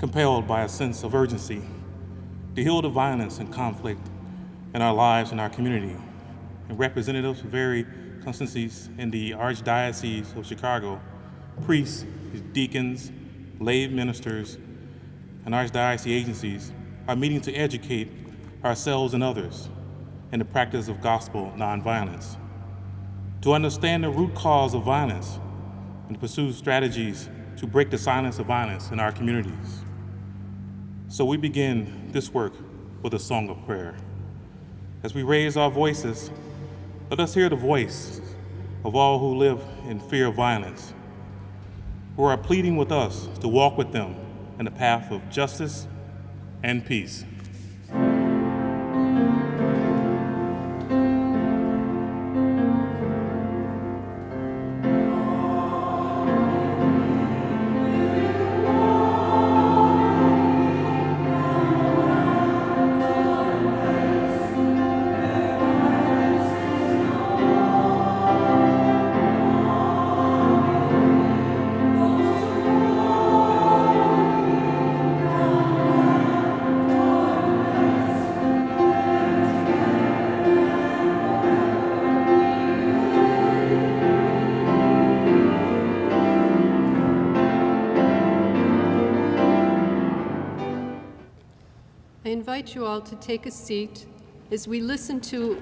compelled by a sense of urgency to heal the violence and conflict in our lives and our community. And representatives of varied constituencies in the Archdiocese of Chicago, priests, deacons, lay ministers, and Archdiocese agencies are meeting to educate ourselves and others in the practice of gospel nonviolence, to understand the root cause of violence and to pursue strategies to break the silence of violence in our communities. So we begin this work with a song of prayer. As we raise our voices, let us hear the voice of all who live in fear of violence, who are pleading with us to walk with them in the path of justice and peace. I invite you all to take a seat as we listen to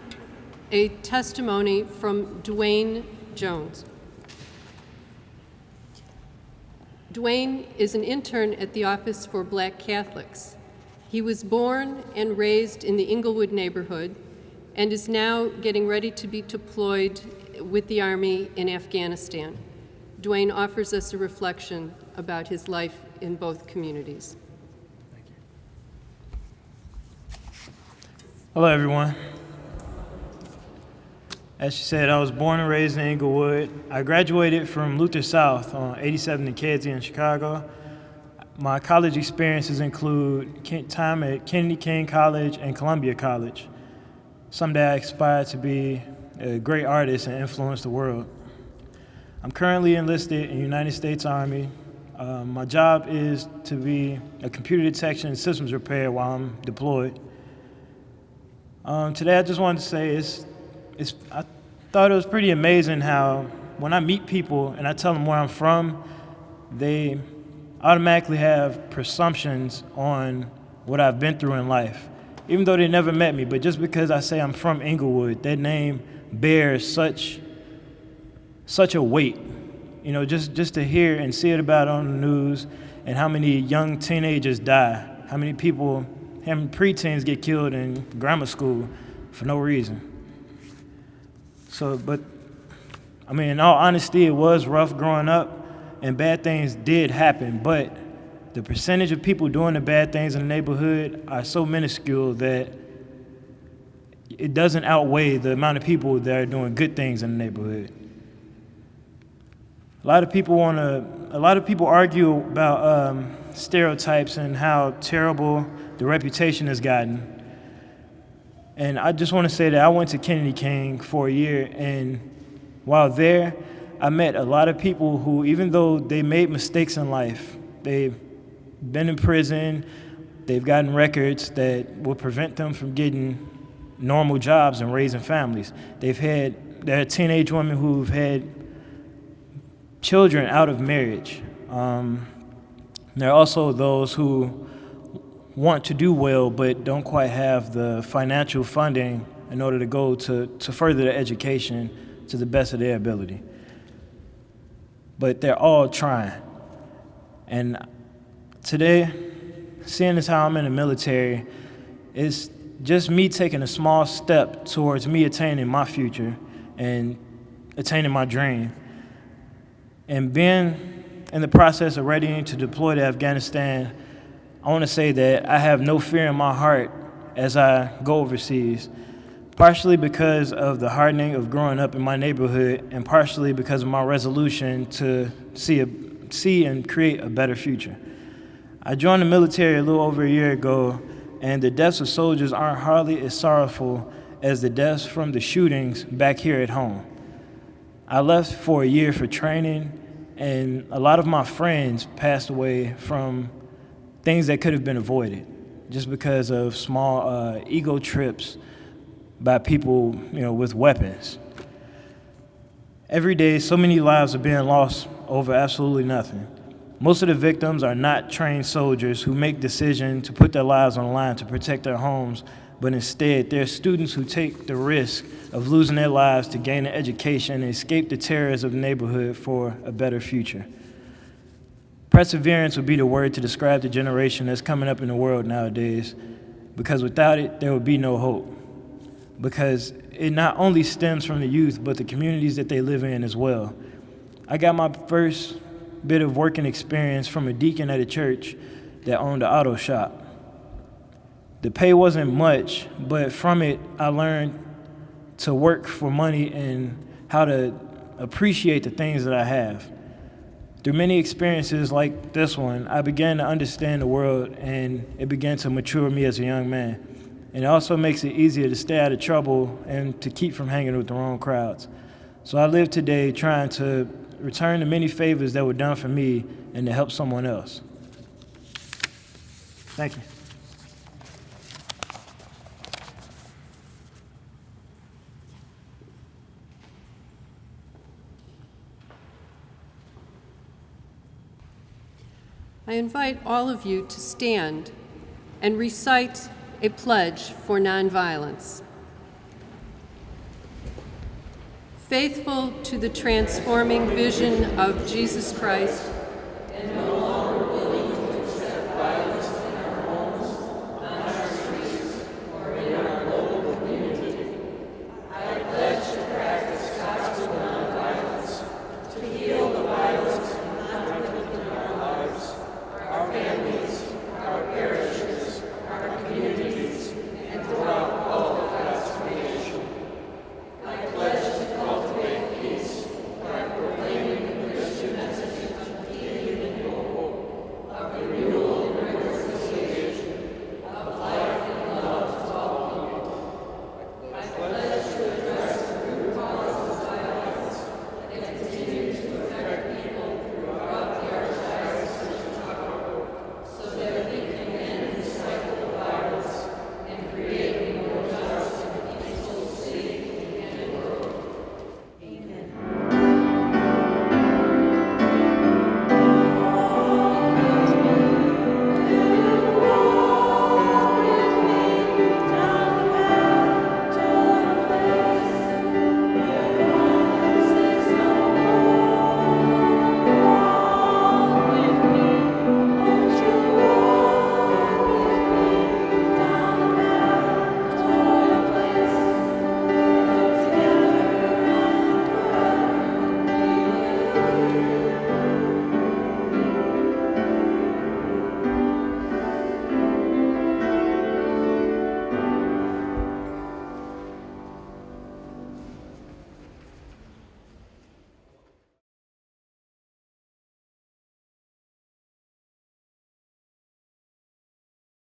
a testimony from Dwayne Jones. Dwayne is an intern at the Office for Black Catholics. He was born and raised in the Inglewood neighborhood and is now getting ready to be deployed with the Army in Afghanistan. Dwayne offers us a reflection about his life in both communities. Hello, everyone. As she said, I was born and raised in Inglewood. I graduated from Luther South on 87 and Kedzie in Chicago. My college experiences include time at Kennedy King College and Columbia College. Someday I aspire to be a great artist and influence the world. I'm currently enlisted in the United States Army. My job is to be a computer detection and systems repair while I'm deployed. Today I just wanted to say I thought it was pretty amazing how when I meet people and I tell them where I'm from, they automatically have presumptions on what I've been through in life, even though they never met me. But just because I say I'm from Inglewood, that name bears such a weight. You know, just to hear and see it about on the news and how many young teenagers die, how many preteens get killed in grammar school for no reason. But in all honesty, it was rough growing up, and bad things did happen, but the percentage of people doing the bad things in the neighborhood are so minuscule that it doesn't outweigh the amount of people that are doing good things in the neighborhood. A lot of people argue about stereotypes and how terrible the reputation has gotten. And I just want to say that I went to Kennedy King for a year, and while there, I met a lot of people who, even though they made mistakes in life, they've been in prison, they've gotten records that will prevent them from getting normal jobs and raising families. There are teenage women who've had children out of marriage. There are also those who want to do well but don't quite have the financial funding in order to go to further their education to the best of their ability. But they're all trying. And today, seeing as how I'm in the military, it's just me taking a small step towards me attaining my future and attaining my dream. And being in the process of readying to deploy to Afghanistan, I want to say that I have no fear in my heart as I go overseas, partially because of the hardening of growing up in my neighborhood and partially because of my resolution to see and create a better future. I joined the military a little over a year ago, and the deaths of soldiers aren't hardly as sorrowful as the deaths from the shootings back here at home. I left for a year for training, and a lot of my friends passed away from things that could have been avoided just because of small ego trips by people, with weapons. Every day, so many lives are being lost over absolutely nothing. Most of the victims are not trained soldiers who make decisions to put their lives on the line to protect their homes, but instead, they're students who take the risk of losing their lives to gain an education and escape the terrors of the neighborhood for a better future. Perseverance would be the word to describe the generation that's coming up in the world nowadays, because without it, there would be no hope. Because it not only stems from the youth, but the communities that they live in as well. I got my first bit of working experience from a deacon at a church that owned an auto shop. The pay wasn't much, but from it, I learned to work for money and how to appreciate the things that I have. Through many experiences like this one, I began to understand the world, and it began to mature me as a young man. And it also makes it easier to stay out of trouble and to keep from hanging with the wrong crowds. So I live today trying to return the many favors that were done for me and to help someone else. Thank you. I invite all of you to stand and recite a pledge for nonviolence. Faithful to the transforming vision of Jesus Christ, and no longer